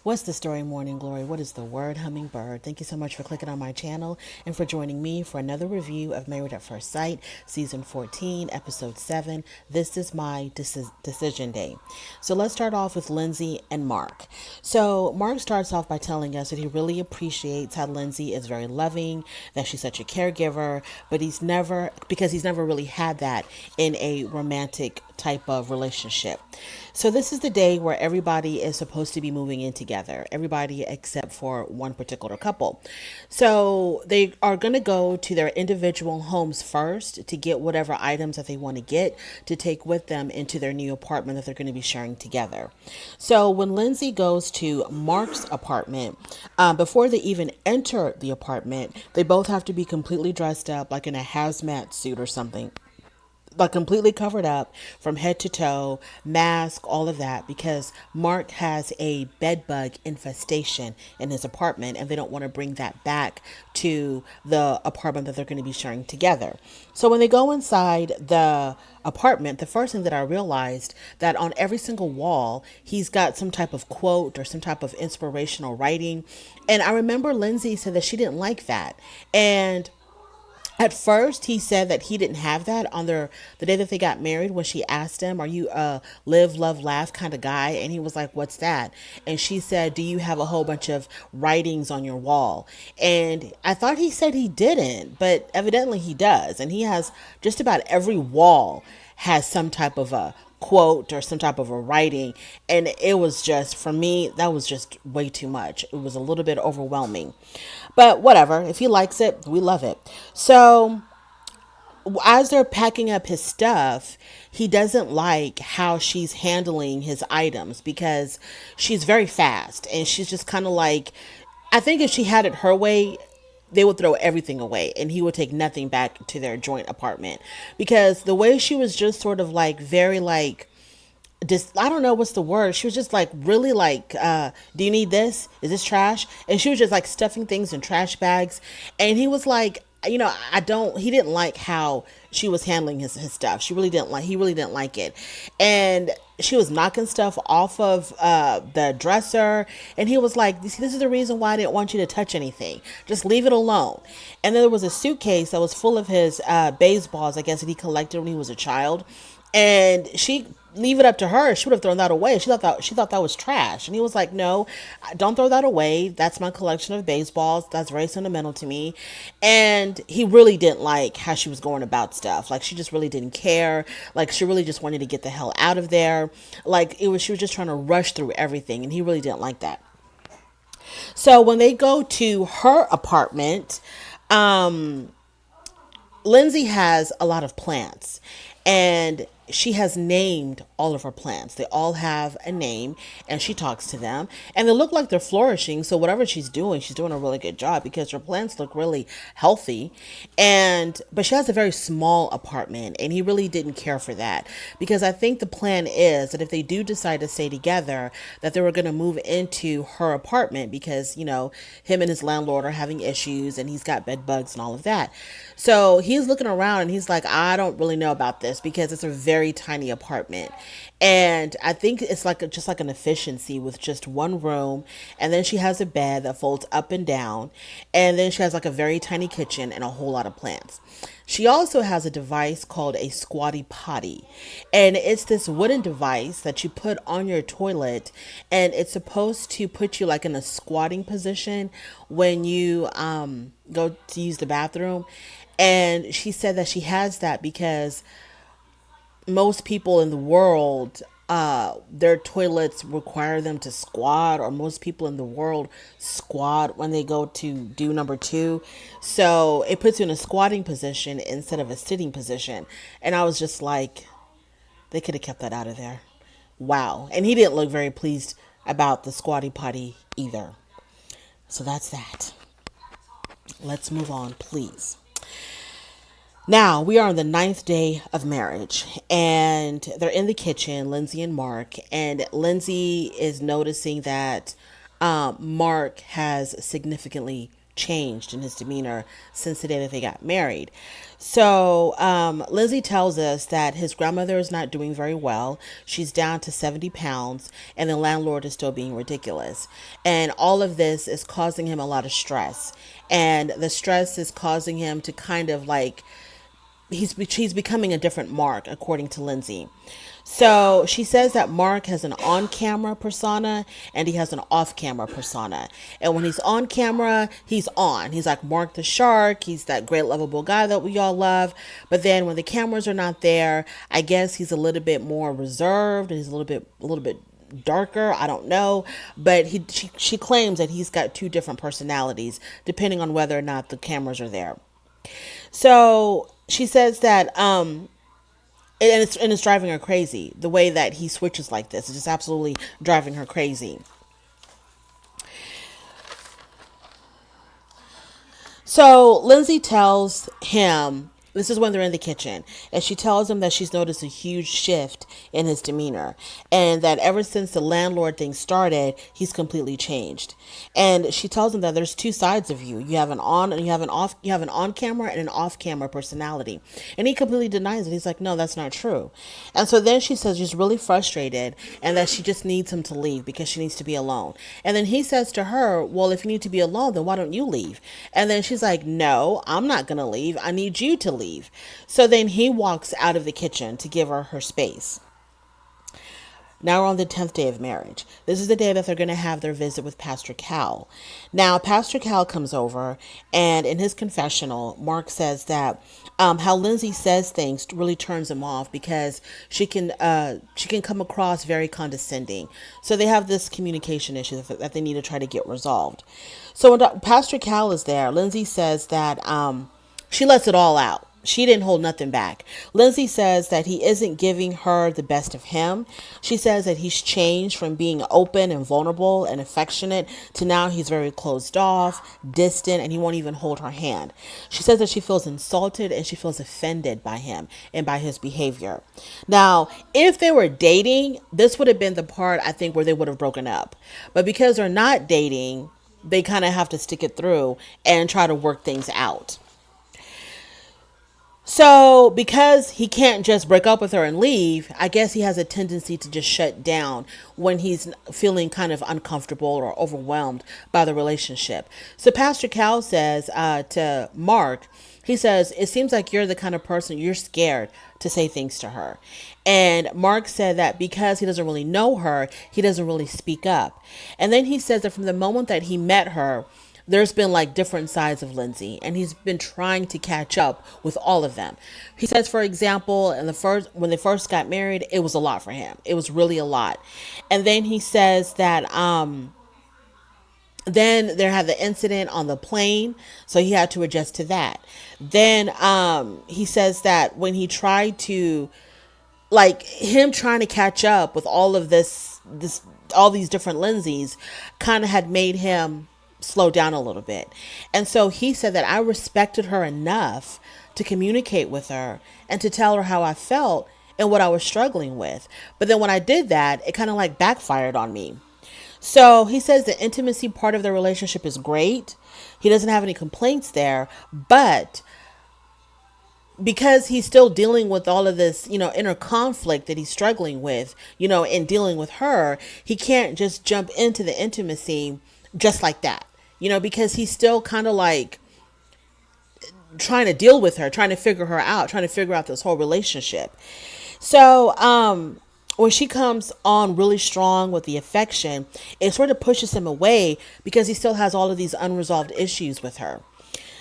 What's the story, Morning Glory? What is the word, hummingbird? Thank you so much for clicking on my channel and for joining me for another review of Married at First Sight, Season 14, Episode 7. This is my decision day. So let's start off with Lindsay and Mark. So Mark starts off by telling us that he really appreciates how Lindsay is very loving, that she's such a caregiver, but he's never really had that in a romantic type of relationship. So this is the day where everybody is supposed to be moving in together, everybody except for one particular couple. So they are going to go to their individual homes first to get whatever items that they want to get to take with them into their new apartment that they're going to be sharing together. So when Lindsay goes to Mark's apartment, before they even enter the apartment, they both have to be completely dressed up like in a hazmat suit or something, but completely covered up from head to toe, mask, all of that, because Mark has a bed bug infestation in his apartment and they don't want to bring that back to the apartment that they're going to be sharing together. So when they go inside the apartment, the first thing that I realized that on every single wall, he's got some type of quote or some type of inspirational writing. And I remember Lindsay said that she didn't like that. And at first, he said that he didn't have that on the day that they got married. When she asked him, "Are you a live, love, laugh kind of guy?" and he was like, "What's that?" And she said, "Do you have a whole bunch of writings on your wall?" And I thought he said he didn't, but evidently he does. And he has just about every wall has some type of a quote or some type of a writing, and it was just, for me, that was just way too much. It was a little bit overwhelming, but whatever. If he likes it, we love it. So as they're packing up his stuff, he doesn't like how she's handling his items because she's very fast and she's just kind of like, I think if she had it her way, they would throw everything away and he would take nothing back to their joint apartment, because the way she was just sort of like very like, just, I don't know what's the word. She was just like really like, do you need this? Is this trash? And she was just like stuffing things in trash bags. And he was like, he didn't like how she was handling his stuff. He really didn't like it. And she was knocking stuff off of the dresser. And he was like, this is the reason why I didn't want you to touch anything. Just leave it alone. And then there was a suitcase that was full of his baseballs, I guess, that he collected when he was a child. And she, leave it up to her, she would have thrown that away. She thought that was trash. And he was like, "No, don't throw that away. That's my collection of baseballs. That's very sentimental to me." And he really didn't like how she was going about stuff. Like, she just really didn't care. Like, she really just wanted to get the hell out of there. Like, she was just trying to rush through everything, and he really didn't like that. So when they go to her apartment, Lindsay has a lot of plants, and she has named all of her plants. They all have a name, and she talks to them, and they look like they're flourishing. So whatever she's doing a really good job, because her plants look really healthy. But she has a very small apartment, and he really didn't care for that, because I think the plan is that if they do decide to stay together, that they were going to move into her apartment, because him and his landlord are having issues, and he's got bed bugs and all of that. So he's looking around and he's like, "I don't really know about this," because it's a very tiny apartment. And I think it's like just like an efficiency with just one room. And then she has a bed that folds up and down. And then she has like a very tiny kitchen and a whole lot of plants. She also has a device called a squatty potty. And it's this wooden device that you put on your toilet. And it's supposed to put you like in a squatting position when you go to use the bathroom. And she said that she has that because most people in the world, their toilets require them to squat, or most people in the world squat when they go to do number two. So it puts you in a squatting position instead of a sitting position. And I was just like, they could have kept that out of there. Wow. And he didn't look very pleased about the squatty potty either. So that's that. Let's move on, please. Now, we are on the 9th day of marriage, and they're in the kitchen, Lindsay and Mark, and Lindsay is noticing that Mark has significantly changed in his demeanor since the day that they got married. So Lindsay tells us that his grandmother is not doing very well. She's down to 70 pounds, and the landlord is still being ridiculous. And all of this is causing him a lot of stress. And the stress is causing him to kind of like, he's becoming a different Mark, according to Lindsay. So she says that Mark has an on-camera persona and he has an off-camera persona. And when he's on camera, he's on. He's like Mark the Shark. He's that great lovable guy that we all love. But then when the cameras are not there, I guess he's a little bit more reserved. And he's a little bit darker. I don't know, but she claims that he's got two different personalities depending on whether or not the cameras are there. So she says that and it's driving her crazy. The way that he switches like this is just absolutely driving her crazy. So Lindsay tells him, this is when they're in the kitchen, and she tells him that she's noticed a huge shift in his demeanor, and that ever since the landlord thing started, he's completely changed. And she tells him that there's two sides of you. You have an on and you have an off. You have an on camera and an off camera personality. And he completely denies it. He's like, no, that's not true. And so then she says she's really frustrated and that she just needs him to leave because she needs to be alone. And then he says to her, well, if you need to be alone, then why don't you leave? And then she's like, no, I'm not going to leave. I need you to leave. So then he walks out of the kitchen to give her space. Now we're on the 10th day of marriage. This is the day that they're going to have their visit with Pastor Cal. Now, Pastor Cal comes over, and in his confessional, Mark says that how Lindsay says things really turns him off because she can come across very condescending. So they have this communication issue that they need to try to get resolved. So when Pastor Cal is there, Lindsay says that she lets it all out. She didn't hold nothing back. Lindsay says that he isn't giving her the best of him. She says that he's changed from being open and vulnerable and affectionate to now he's very closed off, distant, and he won't even hold her hand. She says that she feels insulted and she feels offended by him and by his behavior. Now, if they were dating, this would have been the part, I think, where they would have broken up. But because they're not dating, they kind of have to stick it through and try to work things out. So because he can't just break up with her and leave, I guess he has a tendency to just shut down when he's feeling kind of uncomfortable or overwhelmed by the relationship. So Pastor Cal says to Mark, he says, it seems like you're the kind of person you're scared to say things to her. And Mark said that because he doesn't really know her, he doesn't really speak up. And then he says that from the moment that he met her, there's been like different sides of Lindsay, and he's been trying to catch up with all of them. He says, for example, when they first got married, it was a lot for him. It was really a lot. And then he says that then there had the incident on the plane, so he had to adjust to that. Then he says that when he tried to, like, him trying to catch up with all of all these different Lindsays kind of had made him slow down a little bit. And so he said that I respected her enough to communicate with her and to tell her how I felt and what I was struggling with. But then when I did that, it kind of like backfired on me. So he says the intimacy part of the relationship is great. He doesn't have any complaints there, but because he's still dealing with all of this, inner conflict that he's struggling with, in dealing with her, he can't just jump into the intimacy just like that, because he's still kind of like trying to deal with her, trying to figure her out, trying to figure out this whole relationship. So, when she comes on really strong with the affection, it sort of pushes him away because he still has all of these unresolved issues with her.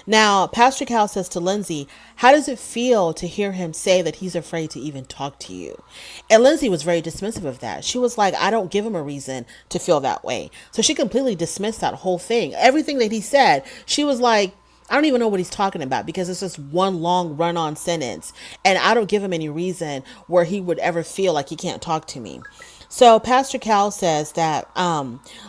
Now, Pastor Cal says to Lindsay, how does it feel to hear him say that he's afraid to even talk to you? And Lindsay was very dismissive of that. She was like, I don't give him a reason to feel that way. So she completely dismissed that whole thing. Everything that he said, she was like, I don't even know what he's talking about because it's just one long run-on sentence. And I don't give him any reason where he would ever feel like he can't talk to me. So Pastor Cal says that,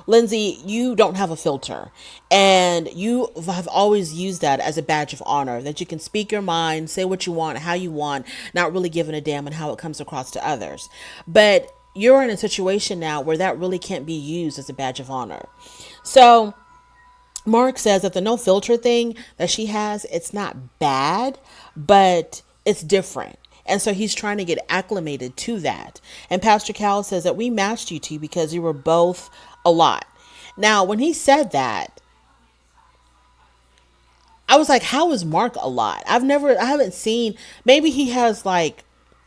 Lindsay, you don't have a filter, and you have always used that as a badge of honor, that you can speak your mind, say what you want, how you want, not really giving a damn on how it comes across to others. But you're in a situation now where that really can't be used as a badge of honor. So Mark says that the no filter thing that she has, it's not bad, but it's different. And so he's trying to get acclimated to that. And Pastor Cal says that we matched you two because you were both a lot. Now, when he said that, I was like, how is Mark a lot? I haven't seen, maybe he has like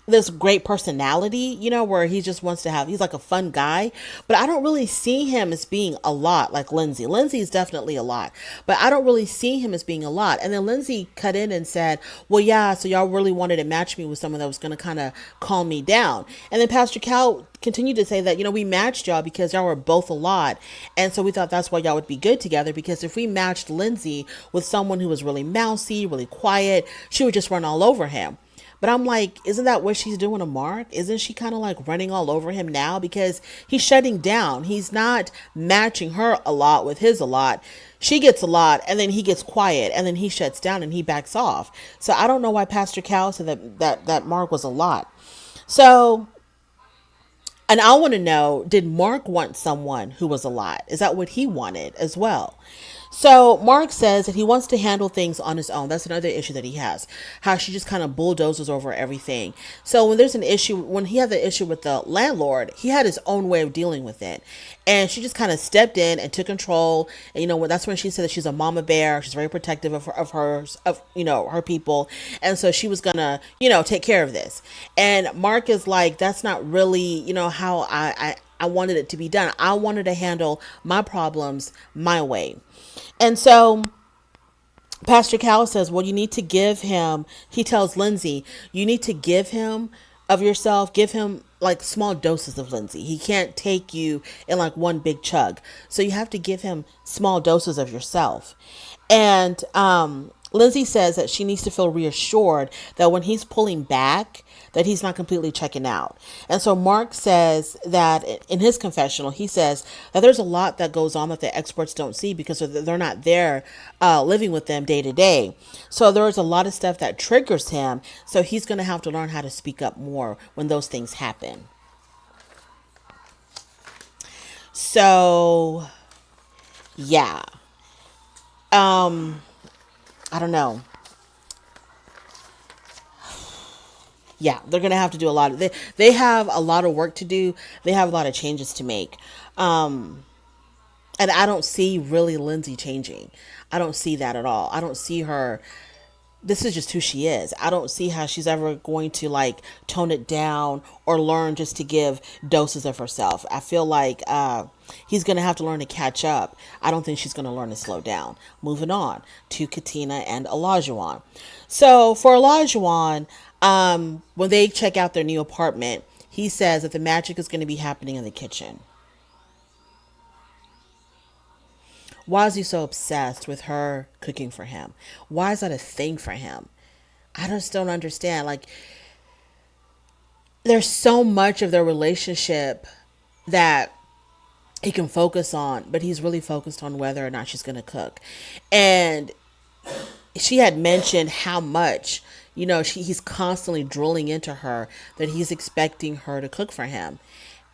this great personality, where he just wants to he's like a fun guy, but I don't really see him as being a lot like Lindsay. Lindsay is definitely a lot, but I don't really see him as being a lot. And then Lindsay cut in and said, well, yeah, so y'all really wanted to match me with someone that was going to kind of calm me down. And then Pastor Cal continued to say that, we matched y'all because y'all were both a lot. And so we thought that's why y'all would be good together, because if we matched Lindsay with someone who was really mousy, really quiet, she would just run all over him. But I'm like, isn't that what she's doing to Mark? Isn't she kind of like running all over him now? Because he's shutting down. He's not matching her a lot with his a lot. She gets a lot and then he gets quiet and then he shuts down and he backs off. So I don't know why Pastor Cal said that Mark was a lot. So, and I want to know, did Mark want someone who was a lot? Is that what he wanted as well? So Mark says that he wants to handle things on his own. That's another issue that he has, how she just kind of bulldozes over everything. So when there's an issue, when he had the issue with the landlord, he had his own way of dealing with it. And she just kind of stepped in and took control. And, that's when she said that she's a mama bear. She's very protective of her people. And so she was going to, take care of this. And Mark is like, that's not really, how I wanted it to be done. I wanted to handle my problems my way. And so Pastor Cal says, well, you need to give him, he tells Lindsay, you need to give him of yourself, give him like small doses of Lindsay. He can't take you in like one big chug. So you have to give him small doses of yourself. And Lindsay says that she needs to feel reassured that when he's pulling back, that he's not completely checking out. And so Mark says that in his confessional, he says that there's a lot that goes on that the experts don't see because they're not there living with them day to day. So there's a lot of stuff that triggers him. So he's going to have to learn how to speak up more when those things happen. So, yeah. I don't know. Yeah, they're going to have to do a lot of, they have a lot of work to do. They have a lot of changes to make. And I don't see really Lindsay changing. I don't see that at all. I don't see her. This is just who she is. I don't see how she's ever going to like tone it down or learn just to give doses of herself. I feel like he's going to have to learn to catch up. I don't think she's going to learn to slow down. Moving on to Katina and Olajuwon. So for Olajuwon, when they check out their new apartment, he says that the magic is going to be happening in the kitchen. Why is he so obsessed with her cooking for him? Why is that a thing for him? I just don't understand. Like, there's so much of their relationship that he can focus on, but he's really focused on whether or not she's going to cook. And she had mentioned how much, he's constantly drilling into her that he's expecting her to cook for him.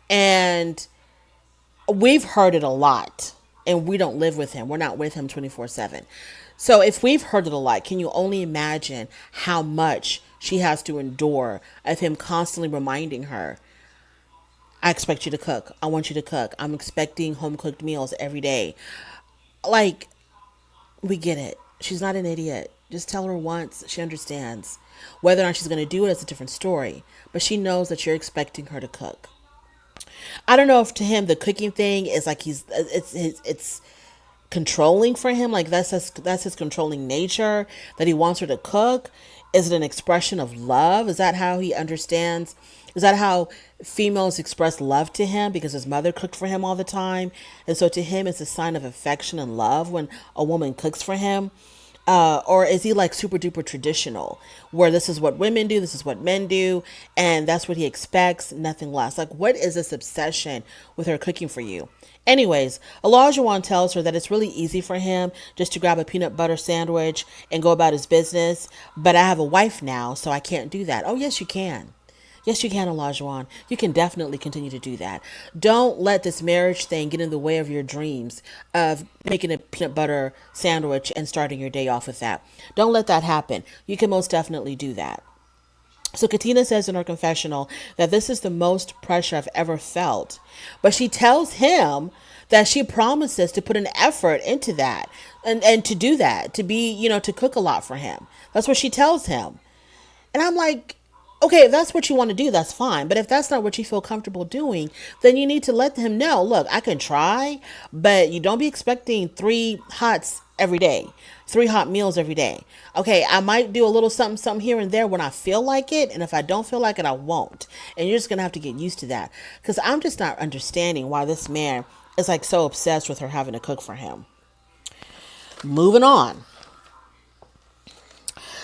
And we've heard it a lot. And we don't live with him. We're not with him 24/7. So if we've heard it a lot, can you only imagine how much she has to endure of him constantly reminding her, I expect you to cook. I want you to cook. I'm expecting home cooked meals every day. Like, we get it. She's not an idiot. Just tell her once. She understands. Whether or not she's going to do it is a different story. But she knows that you're expecting her to cook. I don't know if to him the cooking thing is like it's controlling for him. Like that's his controlling nature, that he wants her to cook. Is it an expression of love? Is that how he understands? Is that how females express love to him? Because his mother cooked for him all the time. And so to him, it's a sign of affection and love when a woman cooks for him. Or is he like super duper traditional where this is what women do, this is what men do, and that's what he expects, nothing less? Like, what is this obsession with her cooking for you? Anyways, Olajuwon tells her that it's really easy for him just to grab a peanut butter sandwich and go about his business. But I have a wife now, so I can't do that. Oh, yes, you can. Yes, you can, Olajuwon. You can definitely continue to do that. Don't let this marriage thing get in the way of your dreams of making a peanut butter sandwich and starting your day off with that. Don't let that happen. You can most definitely do that. So Katina says in her confessional that this is the most pressure I've ever felt. But she tells him that she promises to put an effort into that and to do that, to be, to cook a lot for him. That's what she tells him. And I'm like, okay, if that's what you want to do, that's fine. But if that's not what you feel comfortable doing, then you need to let him know, look, I can try, but you don't be expecting three hot meals every day. Okay, I might do a little something here and there when I feel like it. And if I don't feel like it, I won't. And you're just going to have to get used to that. Because I'm just not understanding why this man is like so obsessed with her having to cook for him. Moving on.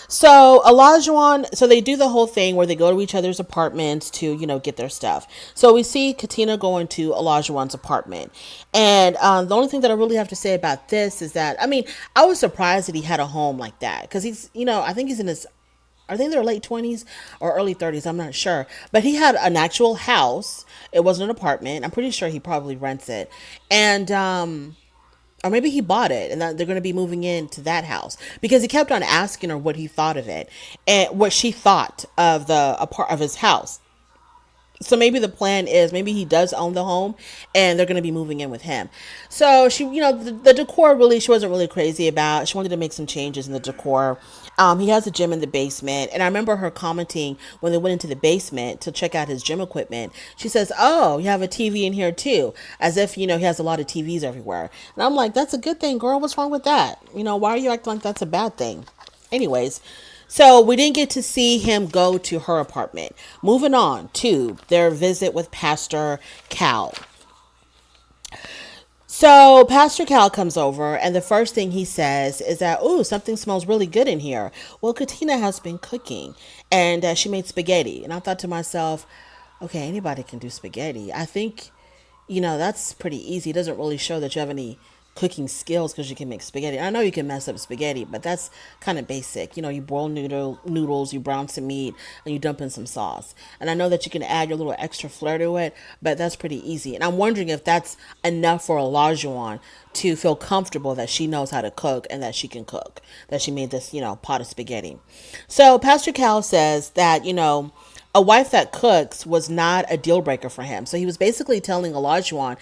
So Olajuwon, so they do the whole thing where they go to each other's apartments to, get their stuff. So we see Katina going to Olajuwon's apartment. And the only thing that I really have to say about this is that, I was surprised that he had a home like that. Because he's, I think he's in his, I think they're late 20s or early 30s. I'm not sure. But he had an actual house. It wasn't an apartment. I'm pretty sure he probably rents it. And, or maybe he bought it and that they're going to be moving into that house, because he kept on asking her what he thought of it and what she thought of of his house. So maybe the plan is maybe he does own the home and they're going to be moving in with him. So she, the decor really, she wasn't really crazy about. She wanted to make some changes in the decor. He has a gym in the basement. And I remember her commenting when they went into the basement to check out his gym equipment. She says, oh, you have a TV in here too. As if, he has a lot of TVs everywhere. And I'm like, that's a good thing, girl. What's wrong with that? Why are you acting like that's a bad thing? Anyways, so we didn't get to see him go to her apartment. Moving on to their visit with Pastor Cal. So Pastor Cal comes over, and the first thing he says is that, ooh, something smells really good in here. Well, Katina has been cooking, and she made spaghetti. And I thought to myself, okay, anybody can do spaghetti. I think, that's pretty easy. It doesn't really show that you have any cooking skills because you can make spaghetti. I know you can mess up spaghetti, but that's kind of basic. You boil noodles, you brown some meat, and you dump in some sauce. And I know that you can add your little extra flair to it, but that's pretty easy. And I'm wondering if that's enough for Olajuwon to feel comfortable that she knows how to cook and that she can cook, that she made this, pot of spaghetti. So Pastor Cal says that, a wife that cooks was not a deal breaker for him. So he was basically telling Olajuwon,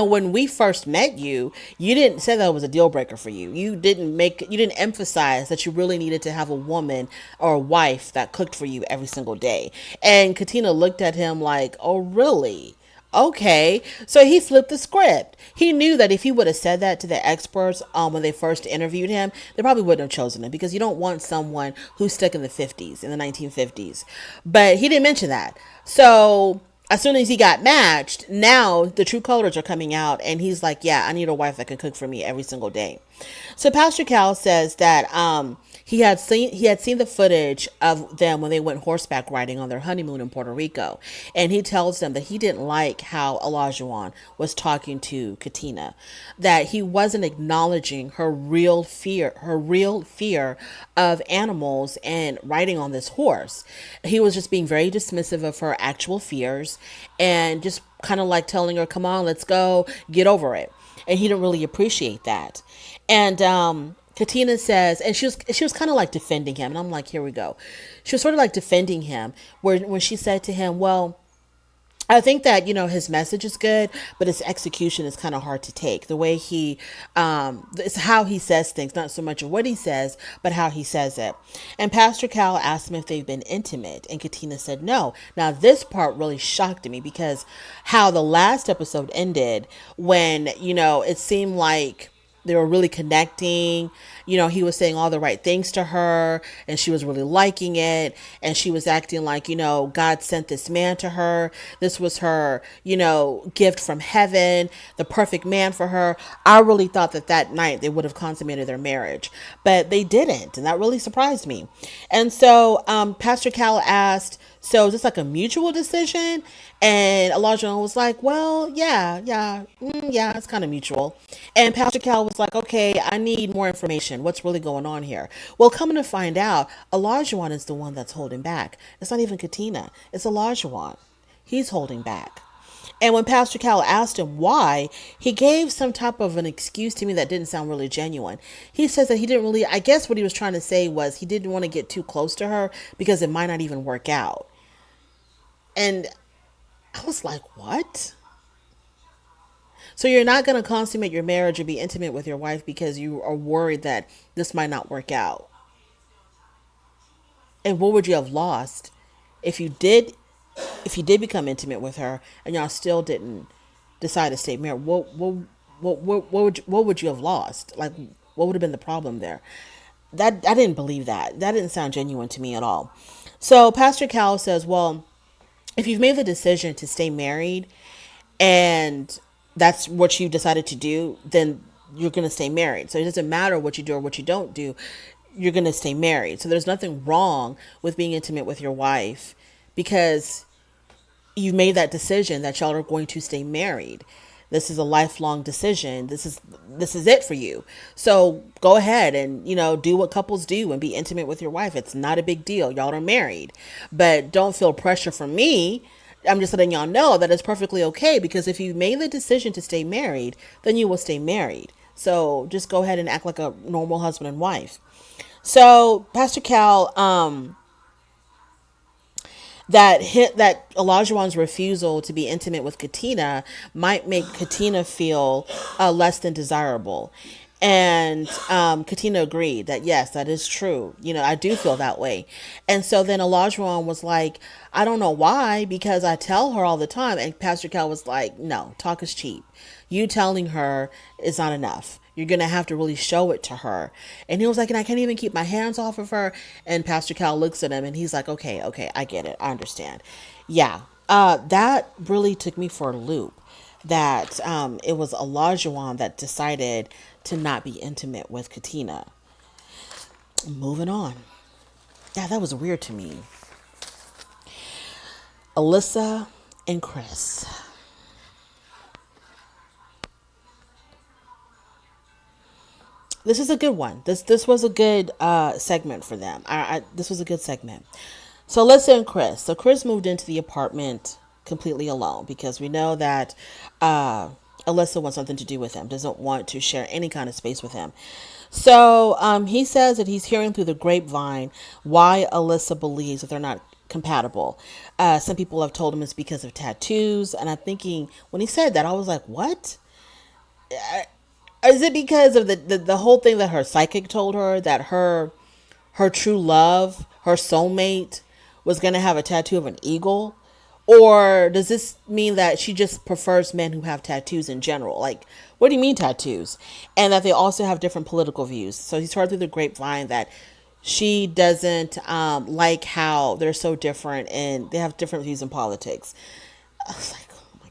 when we first met you, you didn't say that was a deal breaker for you. You didn't emphasize that you really needed to have a woman or a wife that cooked for you every single day. And Katina looked at him like, oh, really? Okay, so he flipped the script. He knew that if he would have said that to the experts when they first interviewed him, they probably wouldn't have chosen him, because you don't want someone who's stuck in the 50s, in the 1950s. But he didn't mention that. So as soon as he got matched, now the true colors are coming out, and he's like, yeah, I need a wife that can cook for me every single day. So Pastor Cal says that he had seen the footage of them when they went horseback riding on their honeymoon in Puerto Rico, and he tells them that he didn't like how Olajuwon was talking to Katina, that he wasn't acknowledging her real fear of animals and riding on this horse. He was just being very dismissive of her actual fears and just kind of like telling her, come on, let's go, get over it. And he didn't really appreciate that. And Katina says, and she was kind of like defending him. And I'm like, here we go. She was sort of like defending him when she said to him, well, I think that, his message is good, but his execution is kind of hard to take. The way it's how he says things, not so much of what he says, but how he says it. And Pastor Cal asked him if they've been intimate, and Katina said no. Now, this part really shocked me, because how the last episode ended when, it seemed like they were really connecting. He was saying all the right things to her, and she was really liking it. And she was acting like, God sent this man to her. This was her, gift from heaven, the perfect man for her. I really thought that night they would have consummated their marriage, but they didn't. And that really surprised me. And so Pastor Cal asked, So is this like a mutual decision? And Olajuwon was like, well, yeah, it's kind of mutual. And Pastor Cal was like, okay, I need more information. What's really going on here? Well, coming to find out, Olajuwon is the one that's holding back. It's not even Katina. It's Olajuwon. He's holding back. And when Pastor Cal asked him why, he gave some type of an excuse to me that didn't sound really genuine. He says that he didn't really, I guess what he was trying to say was he didn't want to get too close to her because it might not even work out. And I was like, what? So you're not going to consummate your marriage or be intimate with your wife because you are worried that this might not work out. And what would you have lost if you did become intimate with her and y'all still didn't decide to stay married? What would you have lost? Like, what would have been the problem there? That I didn't believe that. That didn't sound genuine to me at all. So Pastor Cal says, well, if you've made the decision to stay married and that's what you decided to do, then you're going to stay married. So it doesn't matter what you do or what you don't do. You're going to stay married. So there's nothing wrong with being intimate with your wife because you've made that decision that y'all are going to stay married. This is a lifelong decision. This is it for you. So go ahead and, do what couples do and be intimate with your wife. It's not a big deal. Y'all are married. But don't feel pressure from me. I'm just letting y'all know that it's perfectly okay because if you made the decision to stay married, then you will stay married. So just go ahead and act like a normal husband and wife. So Pastor Cal, that Olajuwon's refusal to be intimate with Katina might make Katina feel less than desirable. And Katina agreed that, yes, that is true. I do feel that way. And so then Olajuwon was like, I don't know why, because I tell her all the time. And Pastor Cal was like, no, talk is cheap. You telling her is not enough. You're going to have to really show it to her. And he was like, and I can't even keep my hands off of her. And Pastor Cal looks at him and he's like, okay, I get it. I understand. Yeah. That really took me for a loop. That it was Olajuwon that decided to not be intimate with Katina. Moving on. Yeah, that was weird to me. Alyssa and Chris. This is a good one. This was a good segment for them. This was a good segment. So Alyssa and Chris. So Chris moved into the apartment completely alone because we know that Alyssa wants something to do with him, doesn't want to share any kind of space with him. So he says that he's hearing through the grapevine why Alyssa believes that they're not compatible. Some people have told him it's because of tattoos. And I'm thinking, when he said that, I was like, what? Is it because of the whole thing that her psychic told her that her true love, her soulmate, was going to have a tattoo of an eagle? Or does this mean that she just prefers men who have tattoos in general? Like, what do you mean tattoos? And that they also have different political views. So he's heard through the grapevine that she doesn't like how they're so different and they have different views in politics. I was like,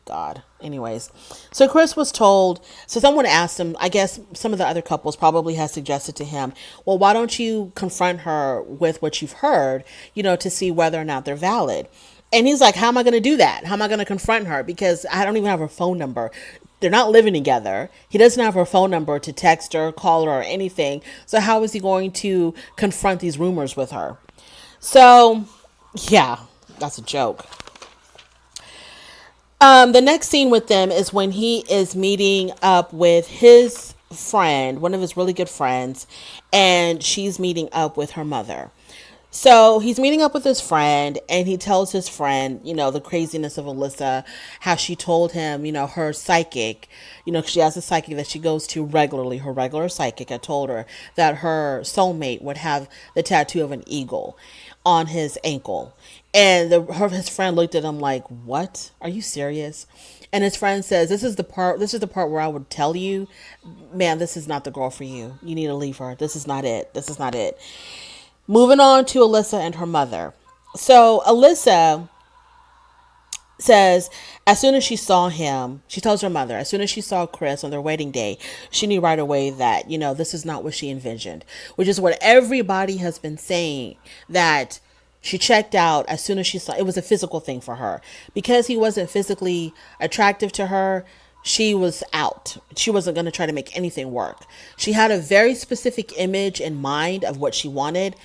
God. Anyways, so Chris was told, so someone asked him, I guess some of the other couples probably has suggested to him, well, why don't you confront her with what you've heard, to see whether or not they're valid? And he's like, how am I going to do that? How am I going to confront her? Because I don't even have her phone number. They're not living together. He doesn't have her phone number to text her, call her, or anything. So how is he going to confront these rumors with her? So, yeah, that's a joke. The next scene with them is when he is meeting up with his friend, one of his really good friends, and she's meeting up with her mother. So he's meeting up with his friend and he tells his friend, the craziness of Alyssa, how she told him, her psychic, she has a psychic that she goes to regularly. Her regular psychic had told her that her soulmate would have the tattoo of an eagle on his ankle. And his friend looked at him like, what? Are you serious? And his friend says, this is the part where I would tell you, man, this is not the girl for you. You need to leave her. This is not it. This is not it. Moving on to Alyssa and her mother. So Alyssa says, as soon as she saw him, she tells her mother, as soon as she saw Chris on their wedding day, she knew right away that, this is not what she envisioned, which is what everybody has been saying, that She checked out as soon as she saw it was a physical thing for her. Because he wasn't physically attractive to her, she was out. She wasn't going to try to make anything work. She had a very specific image in mind of what she wanted,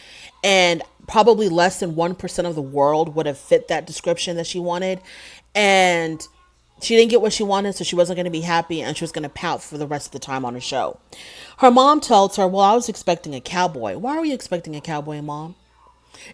and probably less than 1% of the world would have fit that description that she wanted. And she didn't get what she wanted, so she wasn't going to be happy, and she was going to pout for the rest of the time on the show. Her mom tells her, well, I was expecting a cowboy. Why are you expecting a cowboy, Mom?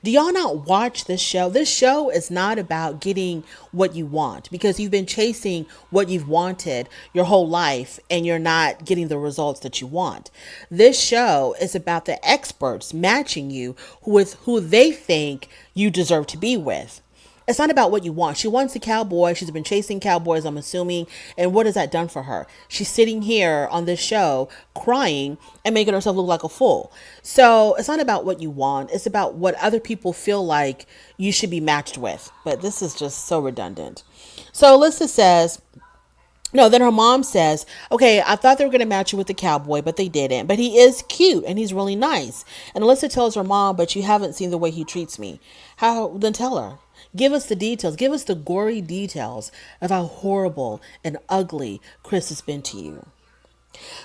Do y'all not watch this show? This show is not about getting what you want, because you've been chasing what you've wanted your whole life and you're not getting the results that you want. This show is about the experts matching you with who they think you deserve to be with. It's not about what you want. She wants a cowboy. She's been chasing cowboys, I'm assuming. And what has that done for her? She's sitting here on this show crying and making herself look like a fool. So it's not about what you want. It's about what other people feel like you should be matched with. But this is just so redundant. So Alyssa says, no, then her mom says, okay, I thought they were going to match you with the cowboy, but they didn't. But he is cute and he's really nice. And Alyssa tells her mom, but you haven't seen the way he treats me. How? Then tell her. Give us the details. Give us the gory details of how horrible and ugly Chris has been to you.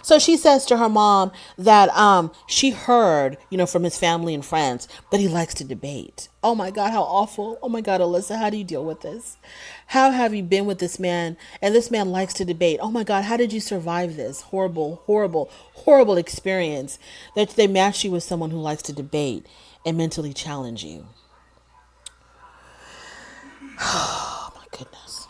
So she says to her mom that she heard, from his family and friends that he likes to debate. Oh my God, how awful. Oh my God, Alyssa, how do you deal with this? How have you been with this man? And this man likes to debate. Oh my God, how did you survive this horrible, horrible, horrible experience that they match you with someone who likes to debate and mentally challenge you? Oh my goodness.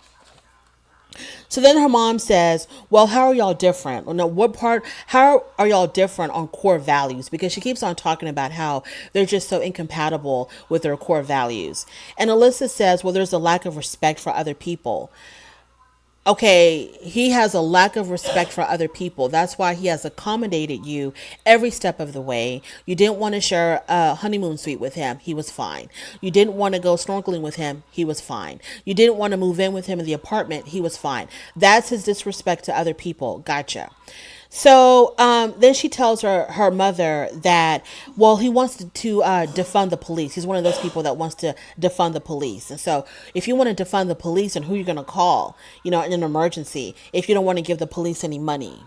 So then her mom says, well, how are y'all different? Well, no, how are y'all different on core values? Because she keeps on talking about how they're just so incompatible with their core values. And Alyssa says, well, there's a lack of respect for other people. Okay, he has a lack of respect for other people. That's why he has accommodated you every step of the way. You didn't want to share a honeymoon suite with him. He was fine. You didn't want to go snorkeling with him. He was fine. You didn't want to move in with him in the apartment. He was fine. That's his disrespect to other people. Gotcha. So then she tells her mother that, well, he wants to defund the police. He's one of those people that wants to defund the police. And so if you want to defund the police, and who you're going to call, in an emergency, if you don't want to give the police any money.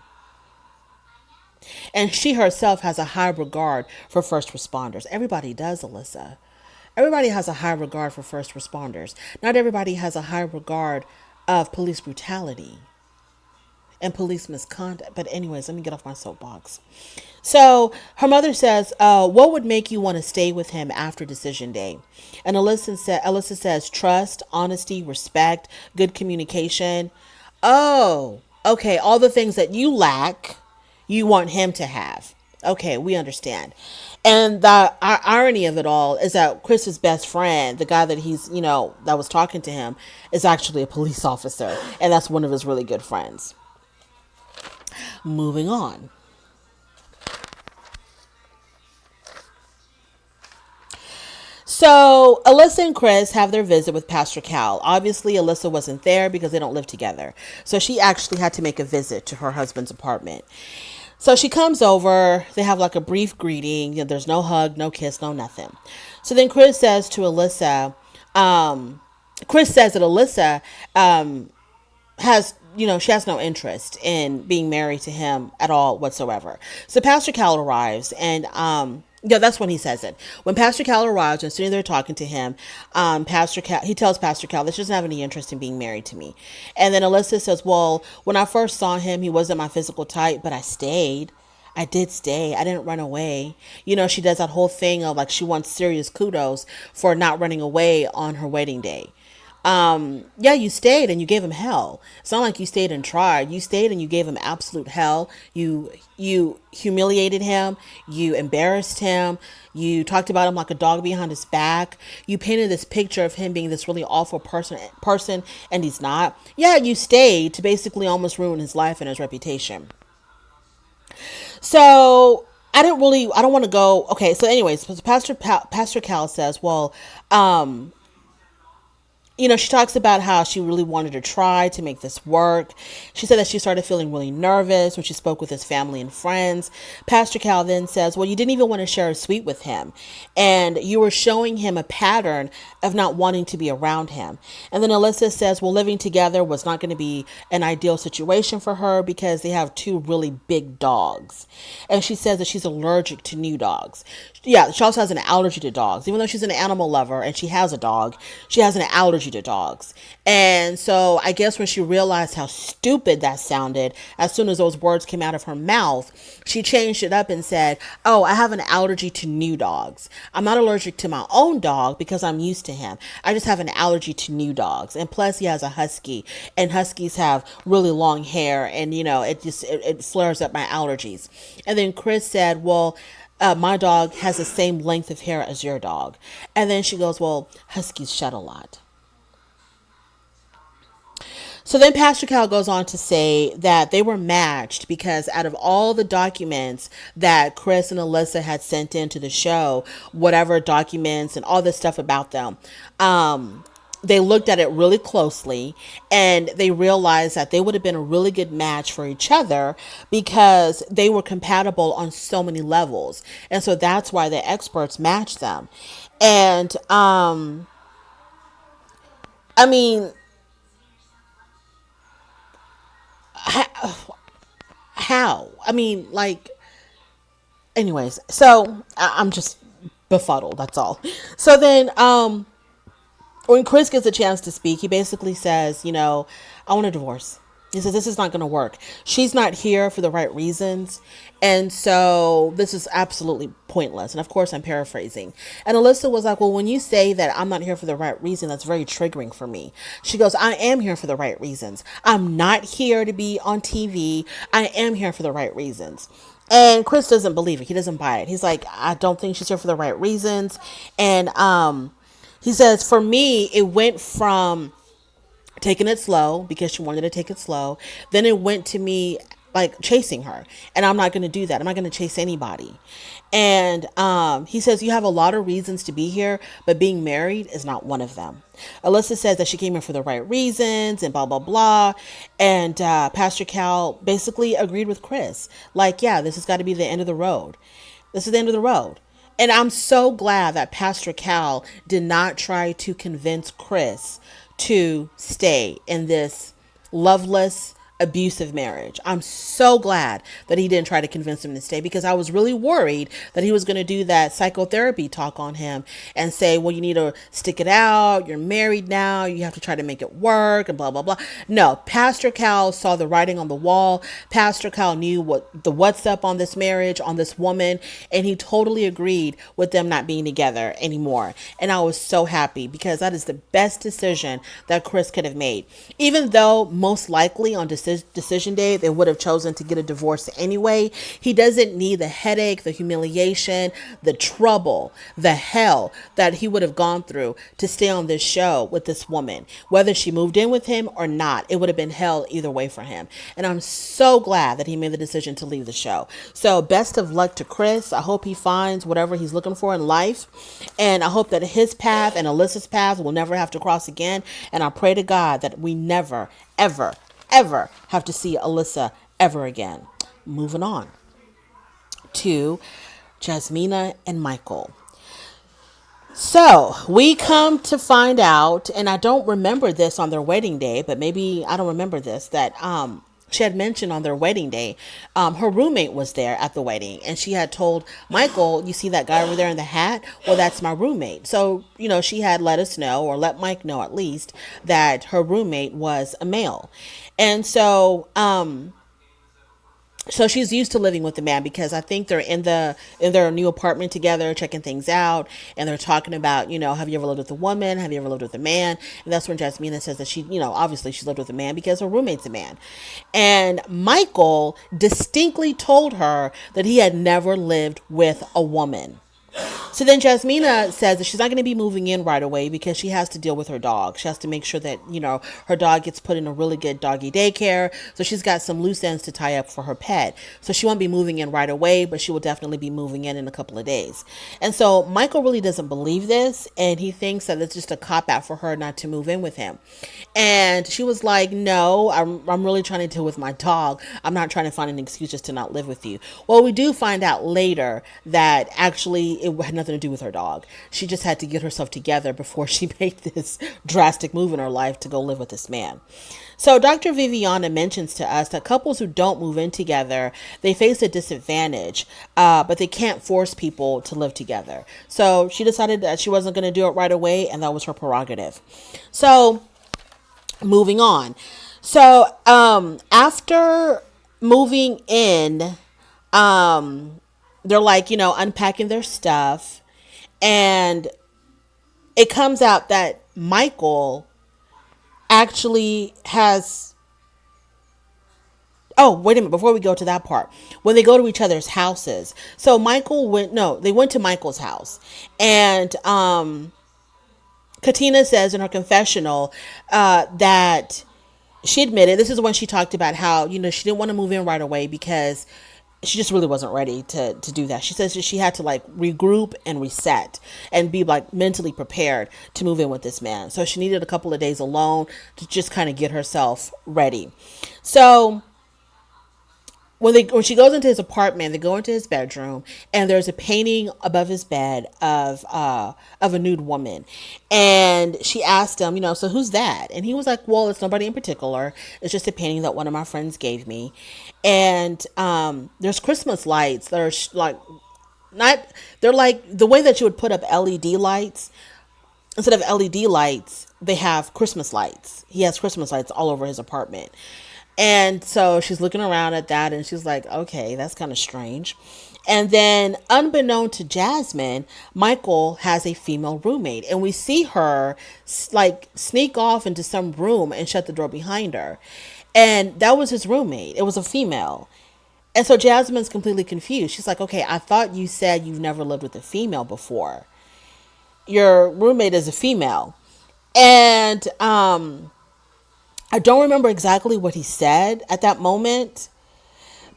And she herself has a high regard for first responders. Everybody does, Alyssa. Everybody has a high regard for first responders. Not everybody has a high regard of police brutality and police misconduct. But anyways, let me get off my soapbox. So her mother says, what would make you want to stay with him after decision day? And Alyssa says, trust, honesty, respect, good communication. Oh, okay. All the things that you lack, you want him to have. Okay, we understand. And the irony of it all is that Chris's best friend, the guy that he's, that was talking to him, is actually a police officer. And that's one of his really good friends. Moving on. So Alyssa and Chris have their visit with Pastor Cal. Obviously, Alyssa wasn't there because they don't live together. So she actually had to make a visit to her husband's apartment. So she comes over. They have like a brief greeting. There's no hug, no kiss, no nothing. So then Chris says to Alyssa, Chris says that Alyssa has, she has no interest in being married to him at all whatsoever. So Pastor Cal arrives, and that's when he says it. When Pastor Cal arrives and sitting there talking to him, he tells Pastor Cal that she doesn't have any interest in being married to me. And then Alyssa says, well, when I first saw him, he wasn't my physical type, but I stayed. I did stay. I didn't run away. She does that whole thing of like she wants serious kudos for not running away on her wedding day. Yeah, you stayed and you gave him hell. It's not like you stayed and tried. You stayed and you gave him absolute hell. You humiliated him. You embarrassed him. You talked about him like a dog behind his back. You painted this picture of him being this really awful person, and he's not. Yeah, you stayed to basically almost ruin his life and his reputation. So I don't want to go. Okay. So anyways, Pastor Cal says, well, she talks about how she really wanted to try to make this work. She said that she started feeling really nervous when she spoke with his family and friends. Pastor Cal then says, well, you didn't even want to share a suite with him. And you were showing him a pattern of not wanting to be around him. And then Alyssa says, well, living together was not going to be an ideal situation for her because they have two really big dogs. And she says that she's allergic to new dogs. Yeah, she also has an allergy to dogs. Even though she's an animal lover and she has a dog, she has an allergy to dogs. And so I guess when she realized how stupid that sounded, as soon as those words came out of her mouth, she changed it up and said, oh, I have an allergy to new dogs. I'm not allergic to my own dog because I'm used to him. I just have an allergy to new dogs. And plus he has a husky, and huskies have really long hair, and it flares up my allergies. And then Chris said, well, my dog has the same length of hair as your dog. And then she goes, well, huskies shed a lot. So then Pastor Cal goes on to say that they were matched because out of all the documents that Chris and Alyssa had sent into the show, whatever documents and all this stuff about them, they looked at it really closely and they realized that they would have been a really good match for each other because they were compatible on so many levels. And so that's why the experts matched them. And, I mean, how? I mean, like, anyways, so I'm just befuddled. That's all. So then, when Chris gets a chance to speak, he basically says, I want a divorce. He says, this is not going to work. She's not here for the right reasons. And so this is absolutely pointless. And of course, I'm paraphrasing. And Alyssa was like, well, when you say that I'm not here for the right reason, that's very triggering for me. She goes, I am here for the right reasons. I'm not here to be on TV. I am here for the right reasons. And Chris doesn't believe it. He doesn't buy it. He's like, I don't think she's here for the right reasons. And he says, for me, it went from taking it slow because she wanted to take it slow. Then it went to me like chasing her. And I'm not going to do that. I'm not going to chase anybody. And he says, you have a lot of reasons to be here, but being married is not one of them. Alyssa says that she came here for the right reasons and blah, blah, blah. And Pastor Cal basically agreed with Chris. Like, yeah, this has got to be the end of the road. This is the end of the road. And I'm so glad that Pastor Cal did not try to convince Chris to stay in this loveless, abusive marriage. I'm so glad that he didn't try to convince him to stay because I was really worried that he was going to do that psychotherapy talk on him and say, well, you need to stick it out. You're married now. You have to try to make it work and blah, blah, blah. No, Pastor Cal saw the writing on the wall. Pastor Cal knew what's up on this marriage, on this woman, and he totally agreed with them not being together anymore. And I was so happy because that is the best decision that Chris could have made. Even though most likely on decision day they would have chosen to get a divorce anyway, he doesn't need the headache, the humiliation, the trouble, the hell that he would have gone through to stay on this show with this woman. Whether she moved in with him or not, it would have been hell either way for him. And I'm so glad that he made the decision to leave the show. So best of luck to Chris. I hope he finds whatever he's looking for in life, and I hope that his path and Alyssa's path will never have to cross again. And I pray to God that we never, ever have to see Alyssa ever again. Moving on to Jasmina and Michael. So we come to find out, and I don't remember this on their wedding day, but maybe I don't remember this, that she had mentioned on their wedding day, her roommate was there at the wedding, and she had told Michael, you see that guy over there in the hat? Well, that's my roommate. So, she had let us know, or let Mike know at least, that her roommate was a male. And so, so she's used to living with the man because I think they're in their new apartment together, checking things out, and they're talking about, have you ever lived with a woman? Have you ever lived with a man? And that's when Jasmina says that she, obviously she's lived with a man because her roommate's a man. And Michael distinctly told her that he had never lived with a woman. So then Jasmina says that she's not going to be moving in right away because she has to deal with her dog. She has to make sure that, her dog gets put in a really good doggy daycare. So she's got some loose ends to tie up for her pet. So she won't be moving in right away, but she will definitely be moving in a couple of days. And so Michael really doesn't believe this, and he thinks that it's just a cop out for her not to move in with him. And she was like, no, I'm really trying to deal with my dog. I'm not trying to find an excuse just to not live with you. Well, we do find out later that actually it had nothing to do with her dog. She just had to get herself together before she made this drastic move in her life to go live with this man. So Dr. Viviana mentions to us that couples who don't move in together, they face a disadvantage, but they can't force people to live together. So she decided that she wasn't going to do it right away, and that was her prerogative. So moving on. So after moving in, they're like, unpacking their stuff, and it comes out that Michael actually has. Oh, wait a minute. Before we go to that part, when they go to each other's houses, so they went to Michael's house, and Katina says in her confessional that she admitted, this is when she talked about how, she didn't want to move in right away because she just really wasn't ready to do that. She says that she had to like regroup and reset and be like mentally prepared to move in with this man. So she needed a couple of days alone to just kind of get herself ready. So when she goes into his apartment, they go into his bedroom, and there's a painting above his bed of a nude woman, and she asked him, so who's that? And he was like, well, it's nobody in particular. It's just a painting that one of my friends gave me, and there's Christmas lights that are they're like the way that you would put up LED lights. Instead of LED lights, they have Christmas lights. He has Christmas lights all over his apartment. And so she's looking around at that, and she's like, okay, that's kind of strange. And then unbeknown to Jasmine, Michael has a female roommate, and we see her like sneak off into some room and shut the door behind her. And that was his roommate. It was a female. And so Jasmine's completely confused. She's like, okay, I thought you said you've never lived with a female before. Your roommate is a female. And I don't remember exactly what he said at that moment,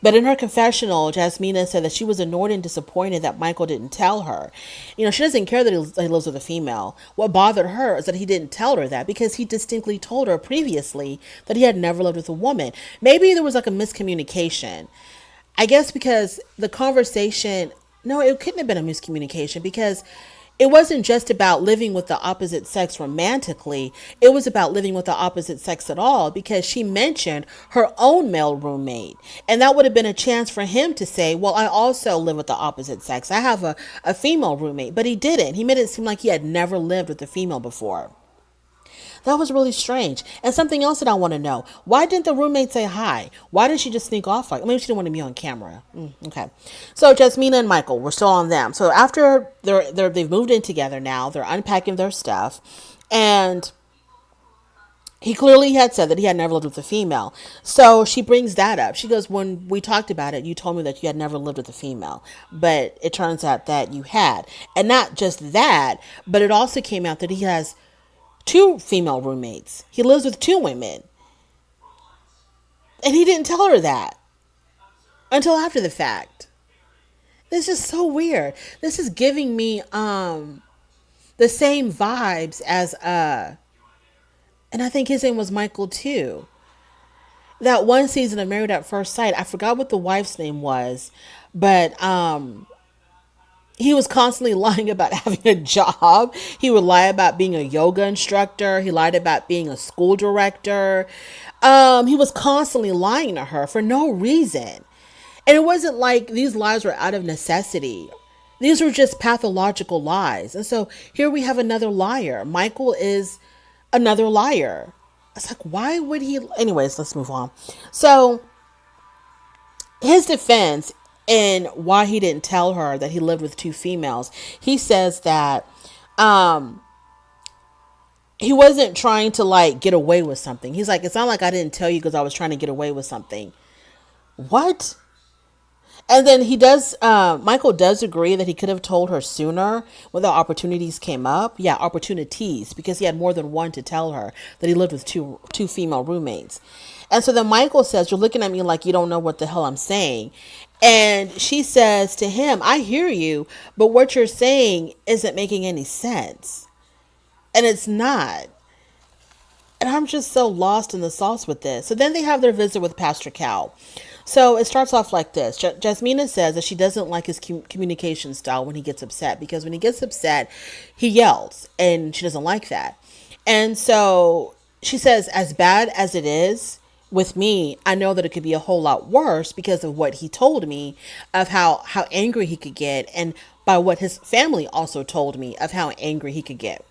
but in her confessional, Jasmina said that she was annoyed and disappointed that Michael didn't tell her. She doesn't care that he lives with a female. What bothered her is that he didn't tell her that, because he distinctly told her previously that he had never lived with a woman. Maybe there was like a miscommunication. I guess because the conversation, no, it couldn't have been a miscommunication, because it wasn't just about living with the opposite sex romantically. It was about living with the opposite sex at all, because she mentioned her own male roommate. And that would have been a chance for him to say, well, I also live with the opposite sex. I have a female roommate. But he didn't. He made it seem like he had never lived with a female before. That was really strange. And something else that I want to know. Why didn't the roommate say hi? Why did she just sneak off? Maybe she didn't want to be on camera. Okay. So Jasmina and Michael, we're still on them. So after they've moved in together now, they're unpacking their stuff. And he clearly had said that he had never lived with a female. So she brings that up. She goes, when we talked about it, you told me that you had never lived with a female. But it turns out that you had. And not just that, but it also came out that he has 2 female roommates. He lives with 2 women. And he didn't tell her that until after the fact. This is so weird. This is giving me the same vibes as and I think his name was Michael too. That one season of Married at First Sight, I forgot what the wife's name was, but he was constantly lying about having a job. He would lie about being a yoga instructor. He lied about being a school director. He was constantly lying to her for no reason. And it wasn't like these lies were out of necessity. These were just pathological lies. And so here we have another liar. Michael is another liar. It's like, why would he? Anyways, let's move on. So his defense, and why he didn't tell her that he lived with 2 females, he says that he wasn't trying to like get away with something. He's like, it's not like I didn't tell you because I was trying to get away with something. What? And then he does, Michael does agree that he could have told her sooner when the opportunities came up. Yeah, opportunities, because he had more than one to tell her that he lived with two female roommates. And so then Michael says, "You're looking at me like you don't know what the hell I'm saying." And she says to him, "I hear you, but what you're saying isn't making any sense." And it's not. And I'm just so lost in the sauce with this. So then they have their visit with Pastor Cal. So it starts off like this. Jasmina says that she doesn't like his communication style when he gets upset, because when he gets upset, he yells, and she doesn't like that. And so she says, as bad as it is with me, I know that it could be a whole lot worse because of what he told me of how angry he could get, and by what his family also told me of how angry he could get.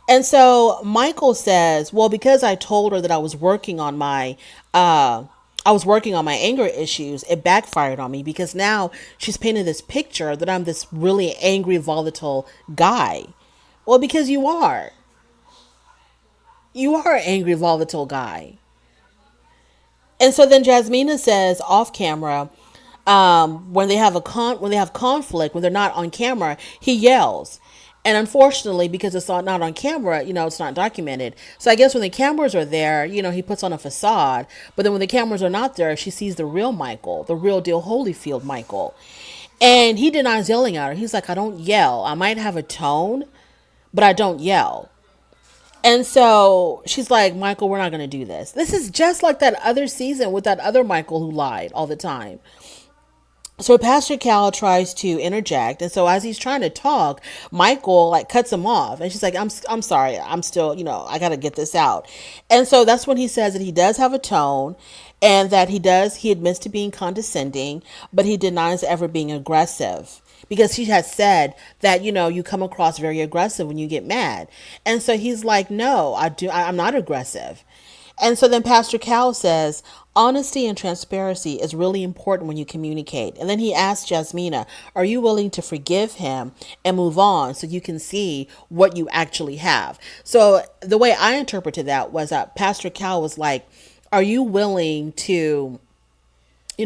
And so Michael says, "Well, because I told her that I was working on my anger issues, it backfired on me, because now she's painted this picture that I'm this really angry, volatile guy." Well, because you are. You are an angry, volatile guy. And so then Jasmina says off camera, when they have when they have conflict, when they're not on camera, he yells. And unfortunately, because it's not on camera, it's not documented. So I guess when the cameras are there, he puts on a facade. But then when the cameras are not there, she sees the real Michael, the real deal Holyfield Michael. And he denies yelling at her. He's like, "I don't yell. I might have a tone, but I don't yell." And so she's like, "Michael, we're not going to do this." This is just like that other season with that other Michael who lied all the time. So Pastor Cal tries to interject, and so as he's trying to talk, Michael like cuts him off, and she's like, I'm sorry, I'm still, I got to get this out." And so that's when he says that he does have a tone, and that he admits to being condescending, but he denies ever being aggressive, because she has said that, you come across very aggressive when you get mad. And so he's like, "No, I'm not aggressive." And so then Pastor Cal says, "Honesty and transparency is really important when you communicate." And then he asks Jasmina, "Are you willing to forgive him and move on so you can see what you actually have?" So the way I interpreted that was that Pastor Cal was like, "Are you willing to,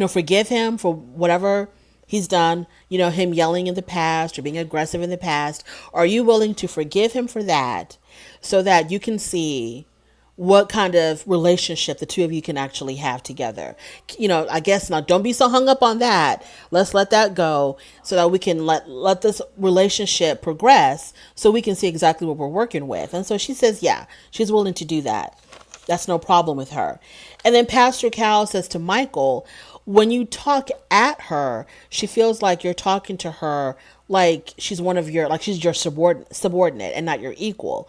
forgive him for whatever he's done, him yelling in the past or being aggressive in the past? Are you willing to forgive him for that so that you can see what kind of relationship the two of you can actually have together?" I guess now, don't be so hung up on that. Let's let that go so that we can let this relationship progress, so we can see exactly what we're working with. And so she says, yeah, she's willing to do that. That's no problem with her. And then Pastor Cal says to Michael, "When you talk at her, she feels like you're talking to her like she's she's your subordinate and not your equal."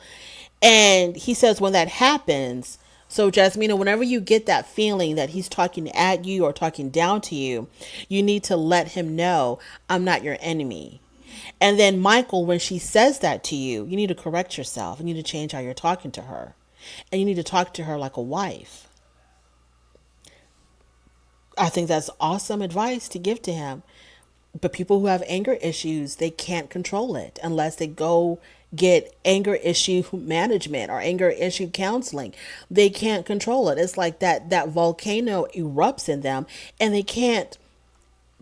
And he says when that happens, so Jasmina, whenever you get that feeling that he's talking at you or talking down to you, you need to let him know, "I'm not your enemy." And then Michael, when she says that to you, you need to correct yourself. You need to change how you're talking to her. And you need to talk to her like a wife. I think that's awesome advice to give to him. But people who have anger issues, they can't control it unless they go get anger issue management or anger issue counseling. They can't control it. It's like that volcano erupts in them, and they can't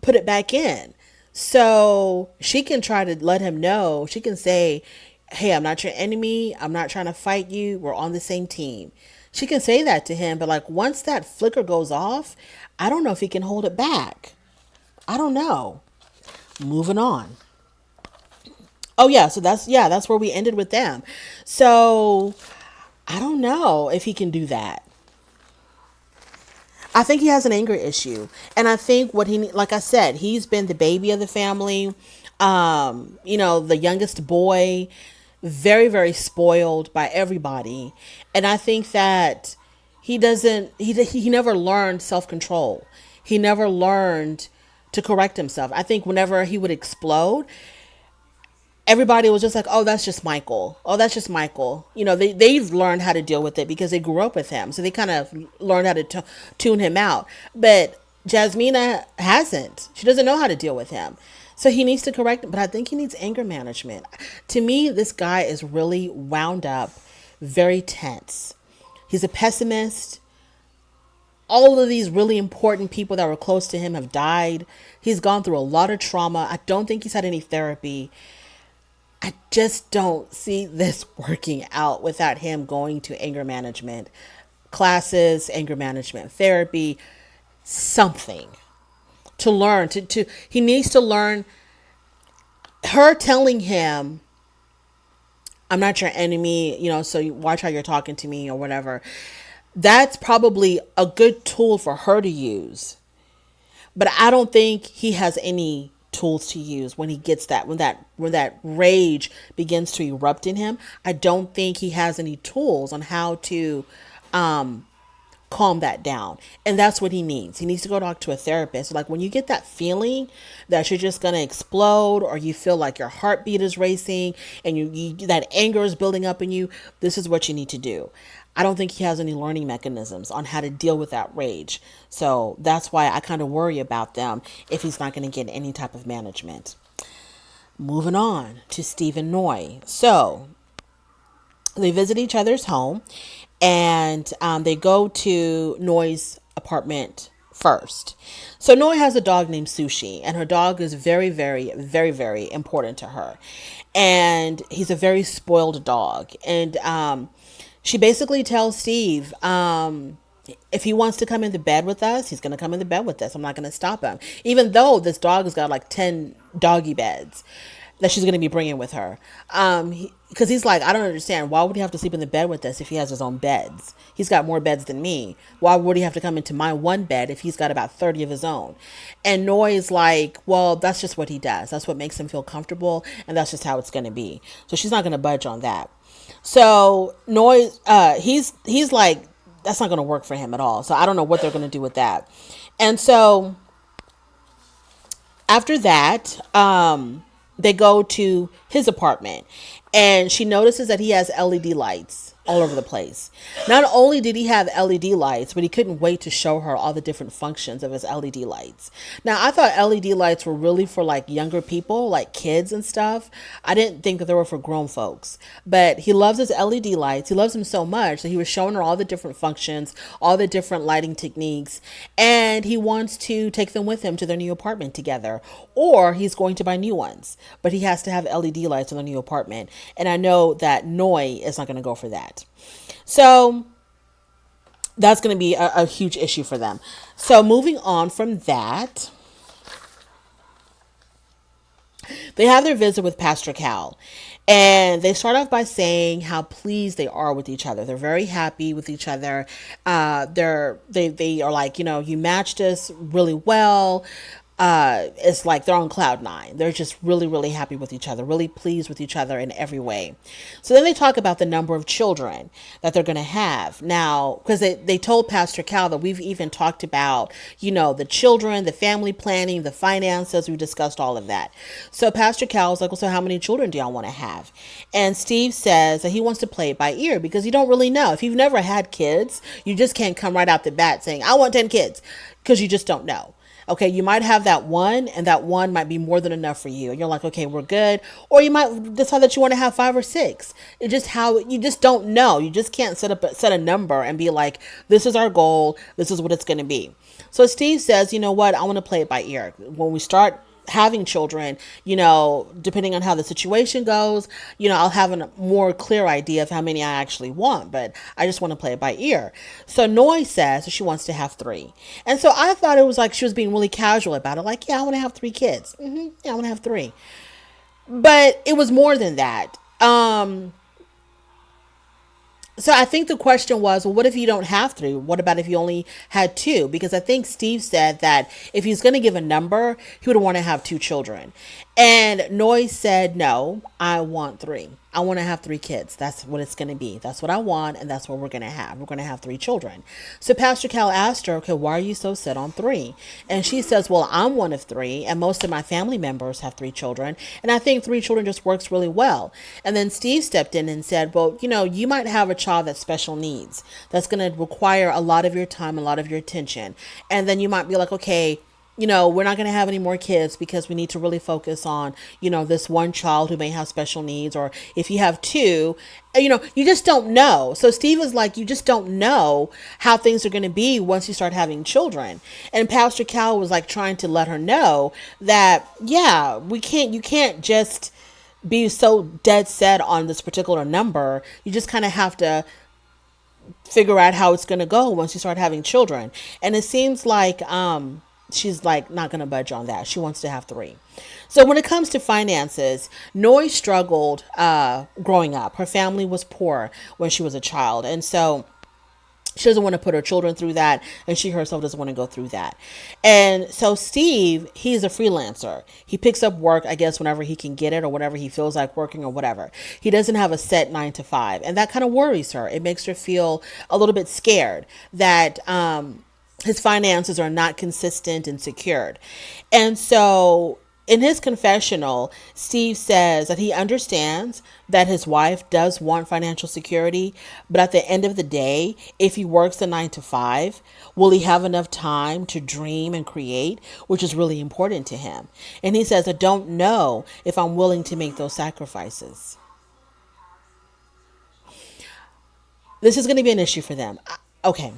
put it back in. So she can try to let him know. She can say, "Hey, I'm not your enemy. I'm not trying to fight you. We're on the same team." She can say that to him, but like once that flicker goes off, I don't know if he can hold it back. I don't know. Moving on. Oh yeah, so that's where we ended with them. So I don't know if he can do that. I think he has an anger issue, and I think like I said, he's been the baby of the family. The youngest boy, very very spoiled by everybody, and I think that he never learned self control. He never learned to correct himself. I think whenever he would explode, everybody was just like, "Oh, that's just Michael. Oh, that's just Michael." They've learned how to deal with it because they grew up with him. So they kind of learned how to tune him out. But Jasmina hasn't. She doesn't know how to deal with him. So he needs to correct him. But I think he needs anger management. To me, this guy is really wound up, very tense. He's a pessimist. All of these really important people that were close to him have died. He's gone through a lot of trauma. I don't think he's had any therapy. I just don't see this working out without him going to anger management classes, anger management therapy, something to learn to he needs to learn. Her telling him, I'm not your enemy, so you watch how you're talking to me or whatever. That's probably a good tool for her to use. But I don't think he has any tools to use when he gets when that rage begins to erupt in him. I don't think he has any tools on how to calm that down. And that's what he needs. He needs to go talk to a therapist. Like when you get that feeling that you're just going to explode, or you feel like your heartbeat is racing and you that anger is building up in you, this is what you need to do. I don't think he has any learning mechanisms on how to deal with that rage. So that's why I kind of worry about them if he's not going to get any type of management. Moving on to Steve and Noy. So they visit each other's home, and they go to Noy's apartment first. So Noy has a dog named Sushi, and her dog is very, very, very, very important to her. And he's a very spoiled dog. And she basically tells Steve, if he wants to come into bed with us, he's going to come into bed with us. I'm not going to stop him. Even though this dog has got like 10 doggy beds that she's going to be bringing with her. Because he's like, I don't understand. Why would he have to sleep in the bed with us if he has his own beds? He's got more beds than me. Why would he have to come into my one bed if he's got about 30 of his own? And Noy is like, well, that's just what he does. That's what makes him feel comfortable. And that's just how it's going to be. So she's not going to budge on that. So Noy, he's like, that's not going to work for him at all. So I don't know what they're going to do with that. And so after that, they go to his apartment, and she notices that he has LED lights all over the place. Not only did he have LED lights, but he couldn't wait to show her all the different functions of his LED lights. Now, I thought LED lights were really for like younger people, like kids and stuff. I didn't think that they were for grown folks. But he loves his LED lights. He loves them so much that he was showing her all the different functions, all the different lighting techniques, and he wants to take them with him to their new apartment together. Or he's going to buy new ones. But he has to have LED lights in the new apartment. And I know that Noy is not going to go for that. So that's going to be a huge issue for them. So moving on from that, they have their visit with Pastor Cal. And they start off by saying how pleased they are with each other. They're very happy with each other. They are like, you matched us really well. It's like they're on cloud nine. They're just really, really happy with each other, really pleased with each other in every way. So then they talk about the number of children that they're going to have now, because they told Pastor Cal that we've even talked about, the children, the family planning, the finances. We discussed all of that. So Pastor Cal was like, well, so how many children do y'all want to have? And Steve says that he wants to play it by ear because you don't really know. If you've never had kids, you just can't come right out the bat saying, I want 10 kids, because you just don't know. Okay, you might have that one, and that one might be more than enough for you. And you're like, okay, we're good. Or you might decide that you want to have 5 or 6. It's just how you just don't know. You just can't set a number and be like, this is our goal. This is what it's going to be. So Steve says, you know what? I want to play it by ear. When we start having children, depending on how the situation goes, I'll have a more clear idea of how many I actually want, but I just want to play it by ear. So Noy says she wants to have 3. And so I thought it was like she was being really casual about it. Like, yeah, I want to have 3 kids. Yeah, I want to have 3. But it was more than that. So I think the question was, well, what if you don't have 3? What about if you only had 2? Because I think Steve said that if he's going to give a number, he would want to have 2 children. And Noy said, no, I want 3. I want to have 3 kids. That's what it's going to be. That's what I want. And that's what we're going to have. We're going to have 3 children. So Pastor Cal asked her, okay, why are you so set on 3? And she says, well, I'm one of 3. And most of my family members have 3 children. And I think 3 children just works really well. And then Steve stepped in and said, well, you might have a child that's special needs. That's going to require a lot of your time, a lot of your attention. And then you might be like, okay, we're not going to have any more kids because we need to really focus on, this one child who may have special needs. Or if you have two, you just don't know. So Steve is like, you just don't know how things are going to be once you start having children. And Pastor Cal was like trying to let her know that, yeah, you can't just be so dead set on this particular number. You just kind of have to figure out how it's going to go once you start having children. And it seems like she's like not going to budge on that. She wants to have three. So when it comes to finances, Noi struggled growing up. Her family was poor when she was a child, and so she doesn't want to put her children through that, and she herself doesn't want to go through that. And so Steve, he's a freelancer. He picks up work, I guess, whenever he can get it or whenever he feels like working or whatever. He doesn't have a set 9 to 5, and that kind of worries her. It makes her feel a little bit scared that his finances are not consistent and secured. And so in his confessional, Steve says that he understands that his wife does want financial security, but at the end of the day, if he works a 9 to 5, will he have enough time to dream and create, which is really important to him. And he says, I don't know if I'm willing to make those sacrifices. This is going to be an issue for them. Okay.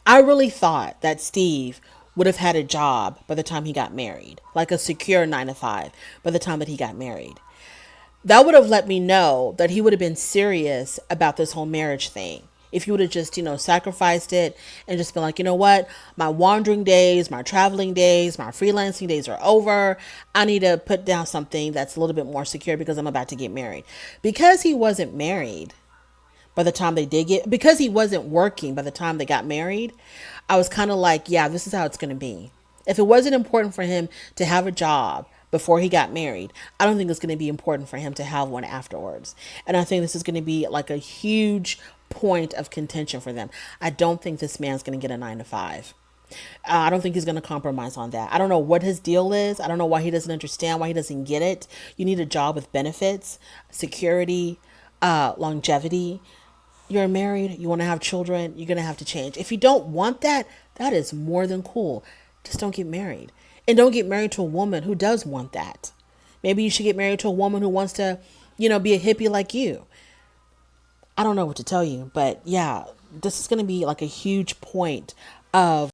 I really thought that Steve would have had a job by the time he got married, like a secure 9 to 5 by the time that he got married. That would have let me know that he would have been serious about this whole marriage thing. If he would have just, sacrificed it and just been like, you know what, my wandering days, my traveling days, my freelancing days are over. I need to put down something that's a little bit more secure because I'm about to get married. Because he wasn't married by the time because he wasn't working by the time they got married, I was kind of like, yeah, this is how it's going to be. If it wasn't important for him to have a job before he got married, I don't think it's going to be important for him to have one afterwards. And I think this is going to be like a huge point of contention for them. I don't think this man's going to get a 9 to 5. I don't think he's going to compromise on that. I don't know what his deal is. I don't know why he doesn't understand, why he doesn't get it. You need a job with benefits, security, longevity. You're married, you want to have children, you're going to have to change. If you don't want that, that is more than cool. Just don't get married. And don't get married to a woman who does want that. Maybe you should get married to a woman who wants to, be a hippie like you. I don't know what to tell you, but yeah, this is going to be like a huge point of